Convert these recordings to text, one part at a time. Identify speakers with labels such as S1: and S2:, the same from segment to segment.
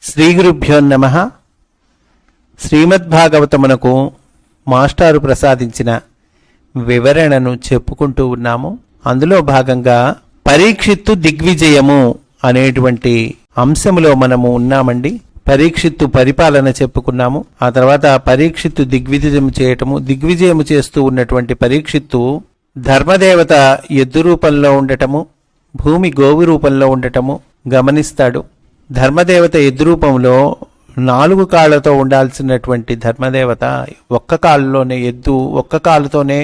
S1: శ్రీ గురుభ్యో నమః. శ్రీమద్భాగవతమునకు మాస్టారు ప్రసాదించిన వివరణను చెప్పుకుంటూ ఉన్నాము. అందులో భాగంగా పరీక్షిత్తు దిగ్విజయము అనేటువంటి అంశములో మనము ఉన్నామండి. పరీక్షిత్తు పరిపాలన చెప్పుకున్నాము. ఆ తర్వాత పరీక్షిత్తు దిగ్విజయము చేస్తూ ఉన్నటువంటి పరీక్షిత్తు ధర్మదేవత ఎద్దు రూపంలో ఉండటము, భూమి గోవు రూపంలో ఉండటము గమనిస్తాడు. ధర్మదేవత ఎద్దు రూపంలో 4 కాళ్లతో ఉండాల్సినటువంటి ధర్మదేవత ఒక్క కాలుతోనే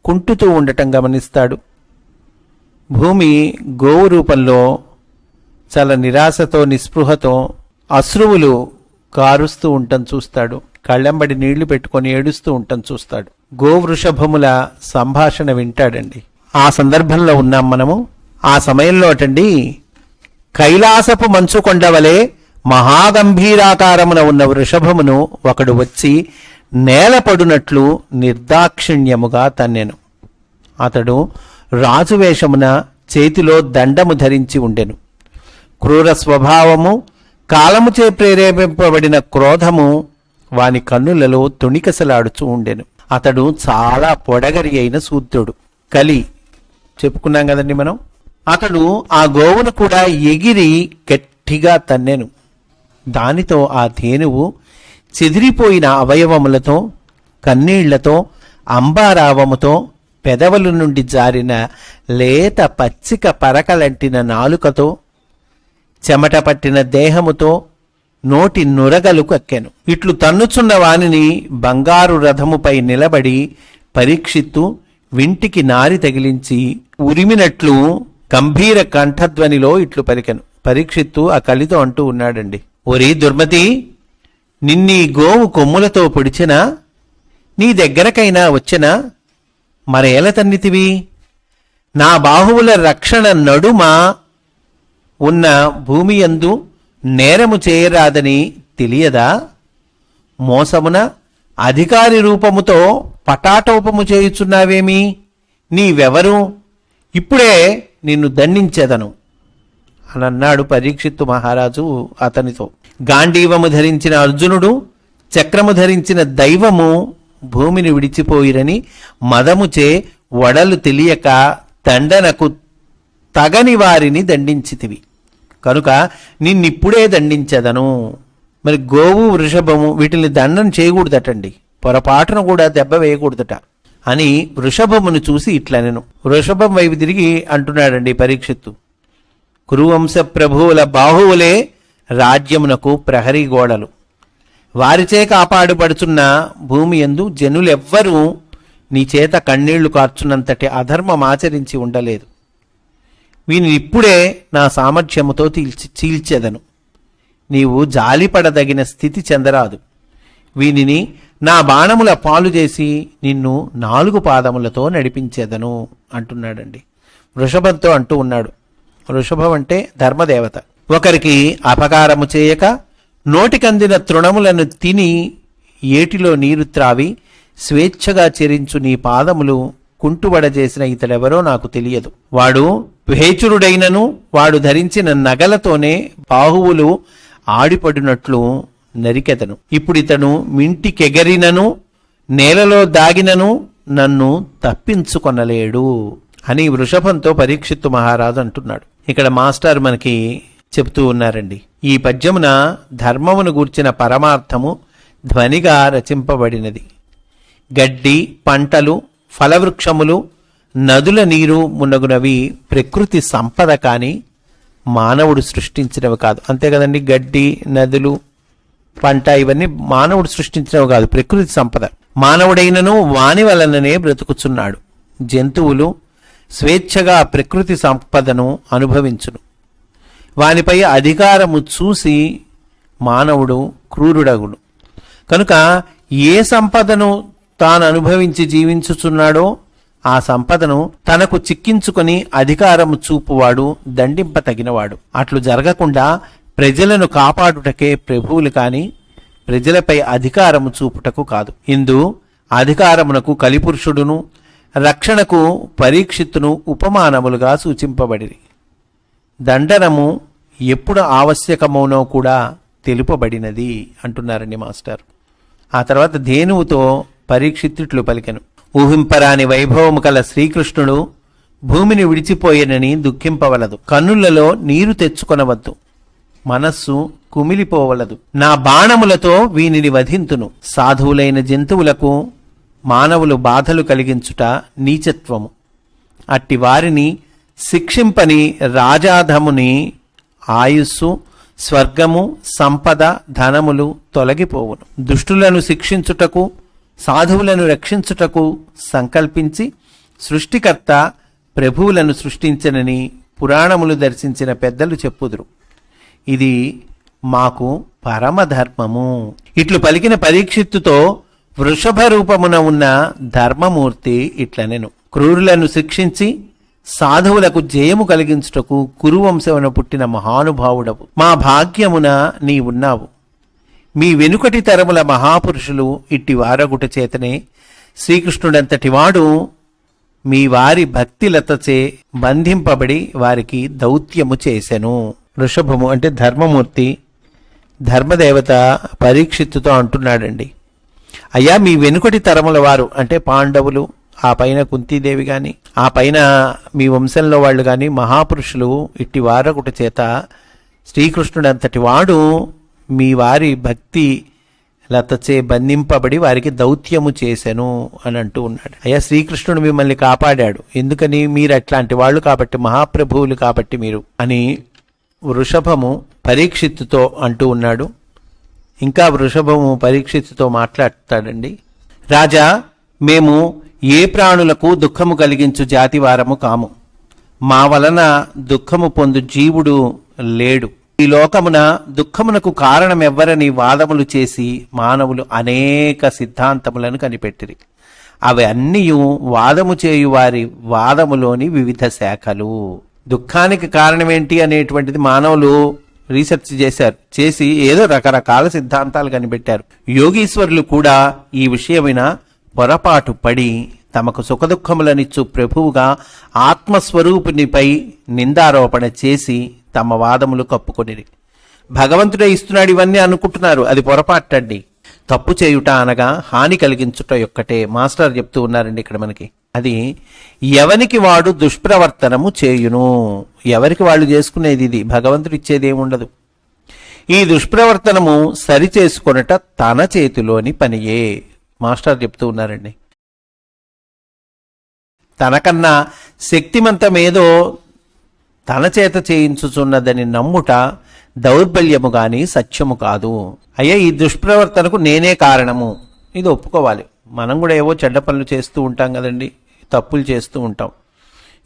S1: కుంటుతూ ఉండటం గమనిస్తాడు. భూమి గోవు రూపంలో చాలా నిరాశతో నిస్పృహతో అశ్రువులు కారుస్తూ ఉండటం చూస్తాడు. కళ్ళెంబడి నీళ్లు పెట్టుకొని ఏడుస్తూ ఉండటం చూస్తాడు. గోవృషభముల సంభాషణ వింటాడండి. ఆ సందర్భంలో ఉన్నాం మనము. ఆ సమయంలో అటండి కైలాసపు మంచు కొండవలే మహాగంభీరాకారమున ఉన్న వృషభమును ఒకడు వచ్చి నేలపడునట్లు నిర్దాక్షిణ్యముగా తన్నెను. అతడు రాజువేషమున చేతిలో దండము ధరించి ఉండెను. క్రూర స్వభావము, కాలముచే ప్రేరేపింపబడిన క్రోధము వాని కన్నులలో తుణికసలాడుచూ ఉండెను. అతడు చాలా పొడగరి అయిన శూద్రుడు. కలి చెప్పుకున్నాం కదండి మనం. అతడు ఆ గోవును కూడా ఎగిరి గట్టిగా తన్నెను. దానితో ఆ ధేనువు చెదిరిపోయిన అవయవములతో, కన్నీళ్లతో, అంబారావముతో, పెదవుల నుండి జారిన లేత పచ్చిక పరకలంటిన నాలుకతో, చెమట పట్టిన దేహముతో నోటి నురగలు కక్కెను. ఇట్లు తన్నుచున్న వానిని బంగారు రథముపై నిలబడి పరీక్షిత్తు వింటికి నారి తగిలించి ఉరిమినట్లు గంభీర కంఠధ్వనిలో ఇట్లు పలికెను. పరీక్షిత్తు ఆ కలితో అంటూ ఉన్నాడండి, ఓరి దుర్మతి, నిన్నీ గోవు కొమ్ములతో పొడిచినా, నీ దగ్గరకైనా వచ్చినా మరేల తన్నితివి? నా బాహువుల రక్షణ నడుమ ఉన్న భూమి యందు నేరము చేయరాదని తెలియదా? మోసమున అధికారి రూపముతో పటాటోపము చేయుచున్నావేమి? నీవెవరు? ఇప్పుడే నిన్ను దండించెదను అని అన్నాడు పరీక్షిత్తు మహారాజు అతనితో. గాంధీవము ధరించిన అర్జునుడు, చక్రము ధరించిన దైవము భూమిని విడిచిపోయిరని మదముచే వడలు తెలియక దండనకు తగని వారిని దండించితివి కనుక నిన్నిప్పుడే దండించెదను. మరి గోవు, వృషభము వీటిని దండం చేయకూడదటండి, పొరపాటును కూడా దెబ్బ వేయకూడదట అని వృషభమును చూసి ఇట్లనెను. వృషభం వైపు తిరిగి అంటున్నాడండి పరీక్షిత్తు, కురువంశ ప్రభువుల బాహువులే రాజ్యమునకు ప్రహరీ గోడలు. వారిచే కాపాడుపడుచున్న భూమి యందు జనులెవ్వరూ నీ చేత కన్నీళ్లు కార్చున్నంతటి అధర్మం ఆచరించి ఉండలేదు. వీని ఇప్పుడే నా సామర్థ్యముతో చీల్చెదను. నీవు జాలిపడదగిన స్థితి చెందరాదు. వీనిని నా బాణముల పాలు చేసి నిన్ను 4 పాదములతో నడిపించేదను అంటున్నాడండి. వృషభంతో అంటూ ఉన్నాడు. వృషభం అంటే ధర్మదేవత. ఒకరికి అపకారము చేయక నోటికందిన తృణములను తిని ఏటిలో నీరు త్రావి స్వేచ్ఛగా చెరించు నీ పాదములు కుంటుబడజేసిన ఇతడెవరో నాకు తెలియదు. వాడు భేచురుడైనను వాడు ధరించిన నగలతోనే బాహువులు ఆడిపడినట్లు నరికెదను. ఇప్పుడితను మింటికెగరినను నేలలో దాగినను నన్ను తప్పించుకొనలేడు అని వృషభంతో పరీక్షిత్తు మహారాజు అంటున్నాడు. ఇక్కడ మాస్టర్ మనకి చెప్తూ ఉన్నారండి. ఈ పద్యమున ధర్మమును గూర్చిన పరమార్థము ధ్వనిగా రచింపబడినది. గడ్డి, పంటలు, ఫలవృక్షములు, నదుల నీరు మున్నగునవి ప్రకృతి సంపద కాని మానవుడు సృష్టించినవి కాదు. అంతే కదండి, గడ్డి, నదులు, పంట ఇవన్నీ మానవుడు సృష్టించినవి కాదు, ప్రకృతి సంపద. మానవుడైనను వాని వలననే బ్రతుకుచున్నాడు. జంతువులు స్వేచ్ఛగా ప్రకృతి సంపదను అనుభవించును. వానిపై అధికారము చూసి మానవుడు క్రూరుడగును. కనుక ఏ సంపదను తాను అనుభవించి జీవించుచున్నాడో ఆ సంపదను తనకు చిక్కించుకొని అధికారము చూపువాడు దండింపతగినవాడు. అట్లు జరగకుండా ప్రజలను కాపాడుటకే ప్రభువులు కాని ప్రజలపై అధికారము చూపుటకు కాదు. ఇందు అధికారమునకు కలిపురుషుడును రక్షణకు పరీక్షిత్తును ఉపమానములుగా సూచింపబడిరి. దండనము ఎప్పుడు ఆవశ్యకమౌనో కూడా తెలుపబడినది అంటున్నారండి మాస్టర్. ఆ తర్వాత ధేనువుతో పరీక్షిత్తుట్లు పలికెను. ఊహింపరాని వైభవము కల శ్రీకృష్ణుడు భూమిని విడిచిపోయేనని దుఃఖింపవలదు. కన్నులలో నీరు తెచ్చుకొనవద్దు. మనస్సు కుమిలిపోవలదు. నా బాణములతో వీనిని వధింతును. సాధువులైన జంతువులకు మానవులు బాధలు కలిగించుట నీచత్వము. అట్టి వారిని శిక్షింపని రాజాధముని ఆయుస్సు, స్వర్గము, సంపద, ధనములు తొలగిపోవును. దుష్టులను శిక్షించుటకు, సాధువులను రక్షించుటకు సంకల్పించి సృష్టికర్త ప్రభువులను సృష్టించనని పురాణములు దర్శించిన పెద్దలు చెప్పుదురు. ఇది మాకు పరమధర్మము. ఇట్లు పలికిన పరీక్షిత్తుతో వృషభ రూపమున ఉన్న ధర్మమూర్తి ఇట్లనెను. క్రూరులను శిక్షించి సాధువులకు జయము కలిగించుటకు కురువంశమున పుట్టిన మహానుభావుడవు. మా భాగ్యమున నీ ఉన్నావు. మీ వెనుకటి తరముల మహాపురుషులు ఇట్టి వారగుట చేతనే శ్రీకృష్ణుడంతటి వాడు మీ వారి భక్తిలతచే బంధింపబడి వారికి దౌత్యము చేసెను. వృషభము అంటే ధర్మమూర్తి, ధర్మదేవత పరీక్షిత్తుతో అంటున్నాడండి, అయ్యా మీ వెనుకటి తరముల వారు అంటే పాండవులు, ఆ పైన కుంతీదేవి గాని, ఆ పైన మీ వంశంలో వాళ్ళు గాని మహాపురుషులు ఇట్టి వారొకటి చేత శ్రీకృష్ణుడంతటి వాడు మీ వారి భక్తి లతచే బంధింపబడి వారికి దౌత్యము చేసెను అని అంటూ ఉన్నాడు. అయ్యా శ్రీకృష్ణుడు మిమ్మల్ని కాపాడాడు. ఎందుకని? మీరు అట్లాంటి వాళ్ళు కాబట్టి, మహాప్రభువులు కాబట్టి మీరు అని వృషభము పరీక్షిత్తుతో అంటూ ఉన్నాడు. ఇంకా వృషభము పరీక్షిత్తుతో మాట్లాడతాడండి. రాజా, మేము ఏ ప్రాణులకు దుఃఖము కలిగించు జాతి వారము కాము. మా వలన దుఃఖము పొందు జీవుడు లేడు. ఈ లోకమున దుఃఖమునకు కారణమెవ్వరని వాదములు చేసి మానవులు అనేక సిద్ధాంతములను కనిపెట్టిరి. అవి అన్నీయు వాదము చేయు వారి వాదములోని వివిధ శాఖలు. దుఃఖానికి కారణమేంటి అనేటువంటిది మానవులు రీసెర్చ్ చేశారు. చేసి ఏదో రకరకాల సిద్ధాంతాలు కనిపెట్టారు. యోగీశ్వరులు కూడా ఈ విషయమైన పొరపాటు పడి తమకు సుఖదుఖములనిచ్చు ప్రభువుగా ఆత్మస్వరూపునిపై నిందారోపణ చేసి తమ వాదములు కప్పుకొనిరి. భగవంతుడే ఇస్తున్నాడు ఇవన్నీ అనుకుంటున్నారు. అది పొరపాటండి. తప్పు చేయుట అనగా హాని కలిగించుట యొక్కటే. మాస్టర్ చెప్తూ ఉన్నారండి ఇక్కడ మనకి. అది ఎవనికి వాడు దుష్ప్రవర్తనము చేయును. ఎవరికి వాళ్ళు చేసుకునేది ఇది. భగవంతుడు ఇచ్చేది ఏముండదు. ఈ దుష్ప్రవర్తనము సరిచేసుకొనట తన చేతిలోని పనియే. మాస్టర్ చెప్తూ ఉన్నారండి. తనకన్నా శక్తిమంతమేదో తన చేత చేయించుచున్నదని నమ్ముట దౌర్బల్యము గాని సత్యము కాదు. అయ్యా ఈ దుష్ప్రవర్తనకు నేనే కారణము, ఇది ఒప్పుకోవాలి. మనం కూడా ఏవో చెడ్డ పనులు చేస్తూ ఉంటాం కదండి, తప్పులు చేస్తూ ఉంటాం.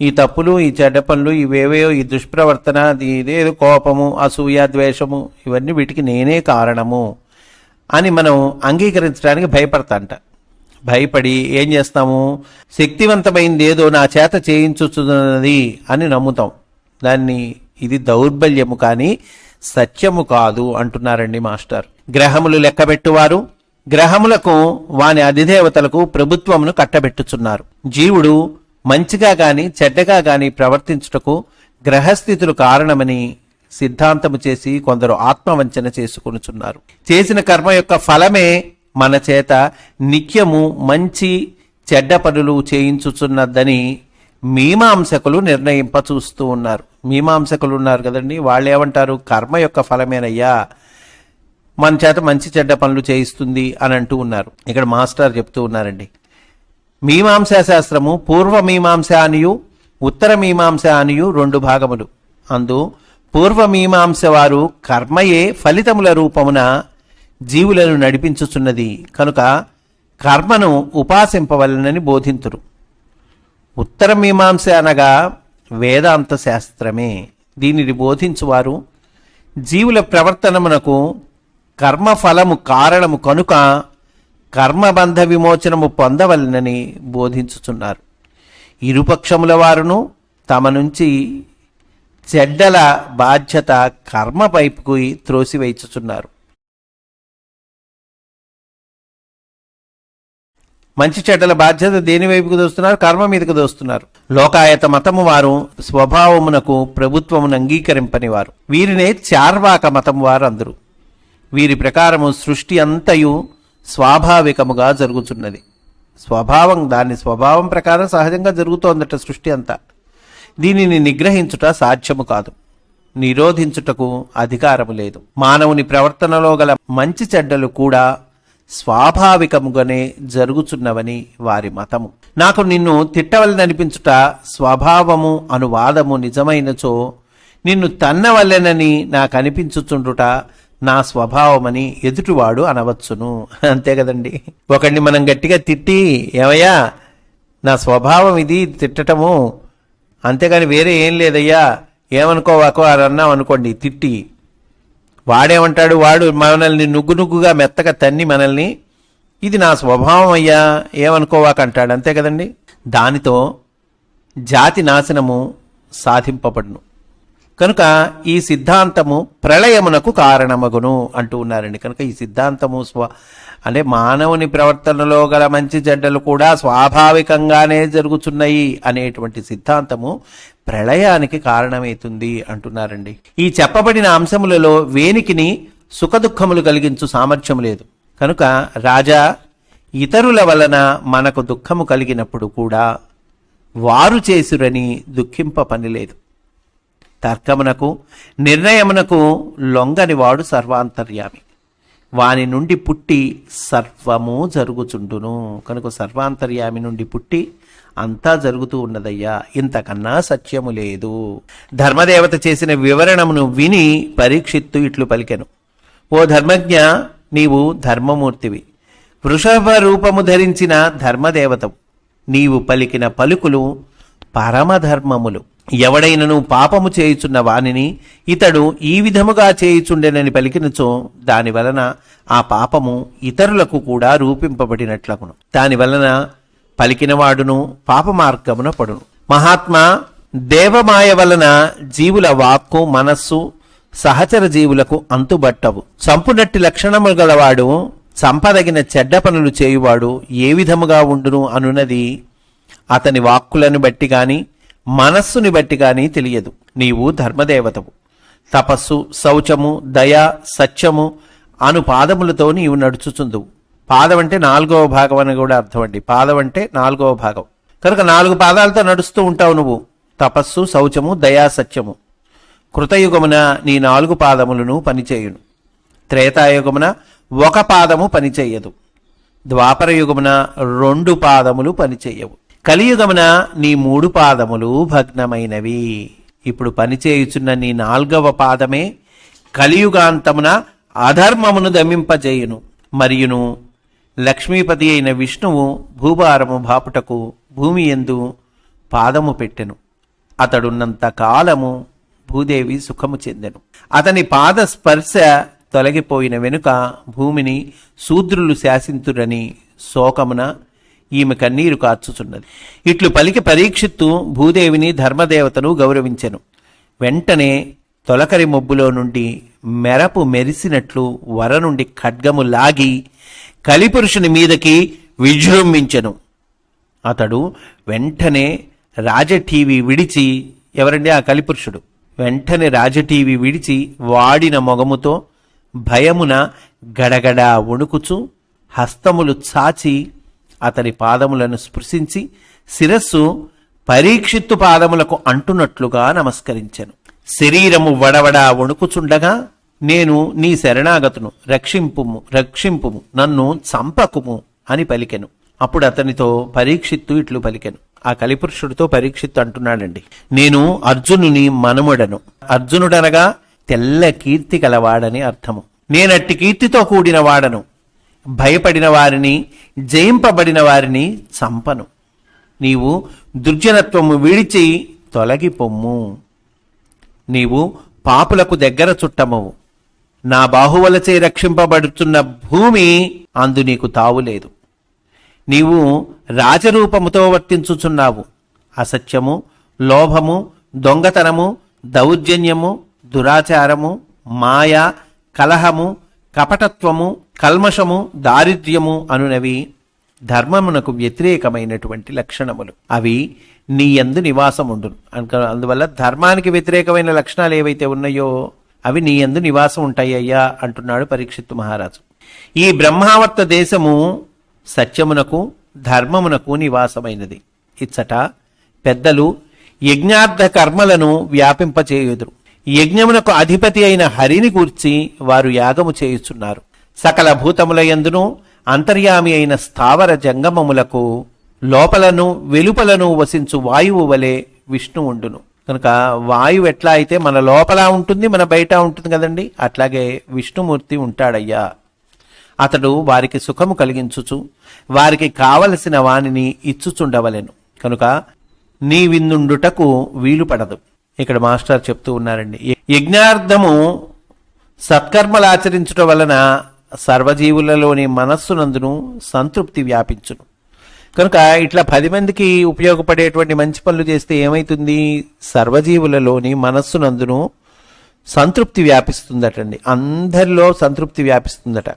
S1: ఈ తప్పులు, ఈ చెడ్డ పనులు, ఇవేవో ఈ దుష్ప్రవర్తన, ఇదేదో కోపము, అసూయ, ద్వేషము, ఇవన్నీ వీటికి నేనే కారణము అని మనం అంగీకరించడానికి భయపడతాంట. భయపడి ఏం చేస్తాము? శక్తివంతమైంది ఏదో నా చేత చేయించుతున్నది అని నమ్ముతాం. దాన్ని ఇది దౌర్బల్యము కానీ సత్యము కాదు అంటున్నారండి మాస్టర్. గ్రహములు లెక్కబెట్టువారు గ్రహములకు వాని అధిదేవతలకు ప్రభుత్వమును కట్టబెట్టుచున్నారు. జీవుడు మంచిగా గాని చెడ్డగా గాని ప్రవర్తించుటకు గ్రహస్థితులు కారణమని సిద్ధాంతము చేసి కొందరు ఆత్మవంచన చేసుకొనుచున్నారు. చేసిన కర్మ యొక్క ఫలమే మన చేత నిత్యము మంచి చెడ్డ పనులు చేయించుచున్నదని మీమాంసకులు నిర్ణయింప చూస్తూ ఉన్నారు. మీమాంసకులు ఉన్నారు కదండి, వాళ్ళు ఏమంటారు? కర్మ యొక్క ఫలమేనయ్యా మన చేత మంచి చెడ్డ పనులు చేయిస్తుంది అని అంటూ ఉన్నారు. ఇక్కడ మాస్టర్ చెప్తూ ఉన్నారండి, మీమాంసా శాస్త్రము పూర్వ మీమాంస అనియు ఉత్తర మీమాంస అనియు 2 భాగములు. అందు పూర్వ మీమాంస వారు కర్మయే ఫలితముల రూపమున జీవులను నడిపించుచున్నది కనుక కర్మను ఉపాసింపవలనని బోధింతురు. ఉత్తర మీమాంస అనగా వేదాంత శాస్త్రమే. దీనిని బోధించువారు జీవుల ప్రవర్తనమునకు కర్మఫలము కారణము కనుక కర్మబంధ విమోచనము పొందవలనని బోధించుచున్నారు. ఇరుపక్షముల వారును తమ నుంచి చెడ్డల బాధ్యత కర్మ వైపుకు త్రోసివేయుచుచున్నారు. మంచి చెడ్డల బాధ్యత దేని వైపుకు దోస్తున్నారు? కర్మ మీదకు దోస్తున్నారు. లోకాయత మతము వారు స్వభావమునకు ప్రభుత్వమును అంగీకరింపని వారు. వీరినే చార్వాక మతము వారు అందరు. వీరి ప్రకారము సృష్టి అంతయు స్వాభావికముగా జరుగుతున్నది. దాని స్వభావం ప్రకారం సహజంగా జరుగుతోందట సృష్టి అంతా. దీనిని నిగ్రహించుట సాధ్యము కాదు, నిరోధించుటకు అధికారము లేదు. మానవుని ప్రవర్తనలో గల మంచి చెడ్డలు కూడా స్వాభావికముగానే జరుగుచున్నవని వారి మతము. నాకు నిన్ను తిట్టవలననిపించుట స్వభావము అనువాదము నిజమైనచో నిన్ను తన్నవల్లెనని నాకు అనిపించుచుండుట నా స్వభావమని ఎదుటివాడు అనవచ్చును. అంతే కదండి. ఒకడిని మనం గట్టిగా తిట్టి, ఏమయ్యా నా స్వభావం ఇది తిట్టటము, అంతేగాని వేరే ఏం లేదయ్యా ఏమనుకోవాకో అని అన్నాం అనుకోండి తిట్టి, వాడేమంటాడు, వాడు మనల్ని నుగ్గుగా మెత్తగా తన్ని మనల్ని, ఇది నా స్వభావం అయ్యా ఏమనుకోవాకంటాడు. అంతే కదండి. దానితో జాతి నాశనము సాధింపబడును. కనుక ఈ సిద్ధాంతము ప్రళయమునకు కారణమగును అంటూ ఉన్నారండి. కనుక ఈ సిద్ధాంతము అంటే మానవుని ప్రవర్తనలో గల మంచి చెడ్డలు కూడా స్వాభావికంగానే జరుగుతున్నాయి అనేటువంటి సిద్ధాంతము ప్రళయానికి కారణమవుతుంది అంటున్నారండి. ఈ చెప్పబడిన అంశములలో వేనికిని సుఖదుఖములు కలిగించు సామర్థ్యం లేదు. కనుక రాజా, ఇతరుల వలన మనకు దుఃఖము కలిగినప్పుడు కూడా వారు చేసురని దుఃఖింప పని లేదు. తర్కమునకు నిర్ణయమునకు లొంగని వాడు సర్వాంతర్యామి, వాని నుండి పుట్టి సర్వము జరుగుచుండును. కనుక సర్వాంతర్యామి నుండి పుట్టి అంతా జరుగుతూ ఉన్నదయ్యా, ఇంతకన్నా సత్యము లేదు. ధర్మదేవత చేసిన వివరణమును విని పరీక్షిత్తు ఇట్లు పలికెను, ఓ ధర్మజ్ఞ, నీవు ధర్మమూర్తివి, వృషభ రూపము ధరించిన ధర్మదేవతవు. నీవు పలికిన పలుకులు పరమధర్మములు. ఎవడైనను పాపము చేయుచున్న వానిని ఇతడు ఈ విధముగా చేయుచుండెనని పలికినచో దాని వలన ఆ పాపము ఇతరులకు కూడా రూపింపబడినట్లగును. దాని వలన పలికినవాడును పాప మార్గమున పడును. మహాత్మా, దేవమాయ వలన జీవుల వాక్కు మనస్సు సహచర జీవులకు అంతుబట్టవు. చంపునట్టి లక్షణము గలవాడు, చంపదగిన చెడ్డ పనులు చేయువాడు ఏ విధముగా ఉండును అనున్నది అతని వాక్కులను బట్టి గాని మనస్సుని బట్టి గాని తెలియదు. నీవు ధర్మదేవతవు. తపస్సు, శౌచము, దయ, సత్యము అను పాదములతో నీవు నడుచుచుందువు. పాదం అంటే 4వ భాగం అని కూడా అర్థం అండి. పాదం అంటే 4వ భాగం. కనుక 4 పాదాలతో నడుస్తూ ఉంటావు నువ్వు. తపస్సు, శౌచము, దయా, సత్యము. కృతయుగమున నీ 4 పాదములను పనిచేయును. త్రేతాయుగమున 1 పాదము పనిచేయదు. ద్వాపర యుగమున 2 పాదములు పనిచేయవు. కలియుగమున నీ 3 పాదములు భగ్నమైనవి. ఇప్పుడు పనిచేయుచున్న నీ 4వ పాదమే కలియుగాంతమున అధర్మమును దమింపజేయును. మరియును లక్ష్మీపతి అయిన విష్ణువు భూభారము బాపుటకు భూమి యందు పాదము పెట్టెను. అతడున్నంత కాలము భూదేవి సుఖము చెందెను. అతని పాద స్పర్శ తొలగిపోయిన వెనుక భూమిని శూద్రులు శాసింతురని శోకమున ఈమె కన్నీరు కార్చుచున్నది. ఇట్లు పలికి పరీక్షిత్తు భూదేవిని ధర్మదేవతను గౌరవించెను. వెంటనే తొలకరి మొబ్బులో నుండి మెరపు మెరిసినట్లు వర నుండి ఖడ్గము లాగి కలిపురుషుని మీదకి విజృంభించెను. అతడు వెంటనే రాజటీవీ విడిచి, ఎవరండి ఆ కలిపురుషుడు, వెంటనే రాజటీవీ విడిచి వాడిన మొగముతో భయమున గడగడ వణుకుచు హస్తములు చాచి అతని పాదములను స్పృశించి శిరస్సు పరీక్షిత్తు పాదములకు అంటున్నట్లుగా నమస్కరించెను. శరీరము వడవడ వణుకుచుండగా, నేను నీ శరణాగతును, రక్షింపుము, నన్ను చంపకుము అని పలికెను. అప్పుడు అతనితో పరీక్షిత్తు ఇట్లు పలికెను. ఆ కలిపురుషుడితో పరీక్షిత్తు అంటున్నాడండి, నేను అర్జునుని మనుమడను. అర్జునుడనగా తెల్ల కీర్తి కలవాడని అర్థము. నేనట్టి కీర్తితో కూడిన వాడను. భయపడిన వారిని, జయింపబడిన వారిని చంపను. నీవు దుర్జనత్వము విడిచి తొలగిపొమ్ము. నీవు పాపులకు దగ్గర చుట్టమవు. నా బాహువులచే రక్షింపబడుతున్న భూమి అందు నీకు తావులేదు. నీవు రాజరూపముతో వర్తించుచున్నావు. అసత్యము, లోభము, దొంగతనము, దౌర్జన్యము, దురాచారము, మాయ, కలహము, కపటత్వము, కల్మషము, దారిద్ర్యము అనునవి ధర్మమునకు వ్యతిరేకమైనటువంటి లక్షణములు. అవి నీ యందు నివాసముండును. అందువల్ల ధర్మానికి వ్యతిరేకమైన లక్షణాలు ఏవైతే ఉన్నాయో అవి నీ యందు నివాసం ఉంటాయ్యా అంటున్నాడు పరీక్షిత్తు మహారాజు. ఈ బ్రహ్మావర్త దేశము సత్యమునకు ధర్మమునకు నివాసమైనది. ఇచ్చట పెద్దలు యజ్ఞార్థ కర్మలను వ్యాపింపచేయుదురు. యజ్ఞమునకు అధిపతి అయిన హరిని గూర్చి వారు యాగము చేయుచున్నారు. సకల భూతముల యందును అంతర్యామి అయిన స్థావర జంగమములకు లోపలను వెలుపలను వసించు వాయువు వలె విష్ణు ఉండును. కనుక వాయువు ఎట్లా అయితే మన లోపల ఉంటుంది, మన బయట ఉంటుంది కదండి, అట్లాగే విష్ణుమూర్తి ఉంటాడయ్యా. అతడు వారికి సుఖము కలిగించుచు వారికి కావలసిన వానిని ఇచ్చుచుండవలెను. కనుక నీ విందుండుటకు వీలు పడదు. ఇక్కడ మాస్టర్ చెప్తూ ఉన్నారండి, యజ్ఞార్థము సత్కర్మలు ఆచరించడం వలన సర్వజీవులలోని మనస్సునందును సంతృప్తి వ్యాపించును. కనుక ఇట్లా 10 మందికి ఉపయోగపడేటువంటి మంచి పనులు చేస్తే ఏమైతుంది? సర్వజీవులలోని మనస్సునందును సంతృప్తి వ్యాపిస్తుందటండి. అందరిలో సంతృప్తి వ్యాపిస్తుందట.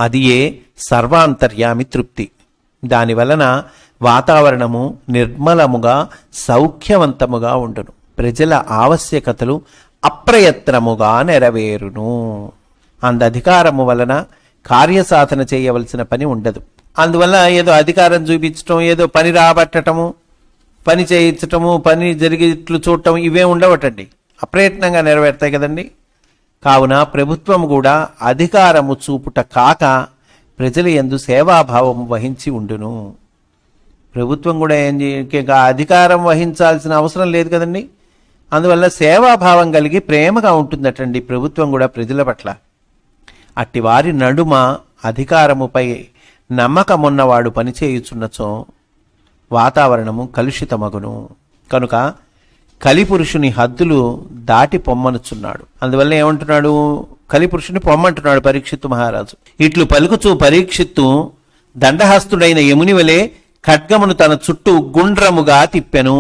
S1: అది ఏ సర్వాంతర్యామి తృప్తి. దానివలన వాతావరణము నిర్మలముగా సౌఖ్యవంతముగా ఉండును. ప్రజల ఆవశ్యకతలు అప్రయత్నముగా నెరవేరును. అధికారము వలన కార్యసాధన చేయవలసిన పని ఉండదు. అందువల్ల ఏదో అధికారం చూపించటం, ఏదో పని రాబట్టటము, పని చేయించటము, పని జరిగేట్లు చూడటం ఇవే ఉండవటండి. అప్రయత్నంగా నెరవేరుతాయి కదండి. కావున ప్రభుత్వం కూడా అధికారము చూపుట కాక ప్రజల యందు సేవాభావము వహించి ఉండును. ప్రభుత్వం కూడా అధికారం వహించాల్సిన అవసరం లేదు కదండి. అందువల్ల సేవాభావం కలిగి ప్రేమగా ఉంటుందటండి ప్రభుత్వం కూడా ప్రజల పట్ల. అట్టి వారి నడుమ అధికారముపై నమ్మకమున్నవాడు పనిచేయుచున్నచో వాతావరణము కలుషితమగును. కనుక కలిపురుషుని హద్దులు దాటి పొమ్మనుచున్నాడు. అందువల్ల ఏమంటున్నాడు? కలిపురుషుని పొమ్మంటున్నాడు పరీక్షిత్తు మహారాజు. ఇట్లు పలుకుచూ పరీక్షిత్తు దండహస్తుడైన యముని వలె ఖడ్గమును తన చుట్టూ గుండ్రముగా తిప్పెను.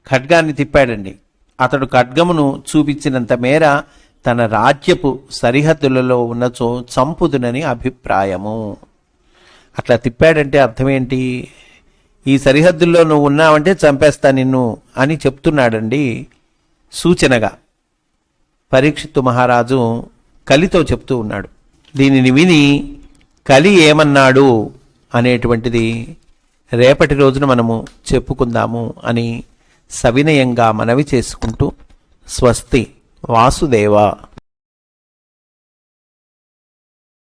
S1: ఖడ్గాన్ని తిప్పాడండి. అతడు ఖడ్గమును చూపించినంత మేర తన రాజ్యపు సరిహద్దులలో ఉన్నచో చంపుదునని అభిప్రాయము. అట్లా తిప్పాడంటే అర్థమేంటి? ఈ సరిహద్దుల్లో నువ్వు ఉన్నావంటే చంపేస్తా నిన్ను అని చెప్తున్నాడండి సూచనగా. పరీక్షిత్తు మహారాజు కలితో చెప్తూ ఉన్నాడు. దీనిని విని కలి ఏమన్నాడు అనేటువంటిది రేపటి రోజున మనము చెప్పుకుందాము అని సవినయంగా మనవి చేసుకుంటూ స్వస్తి వాసుదేవ.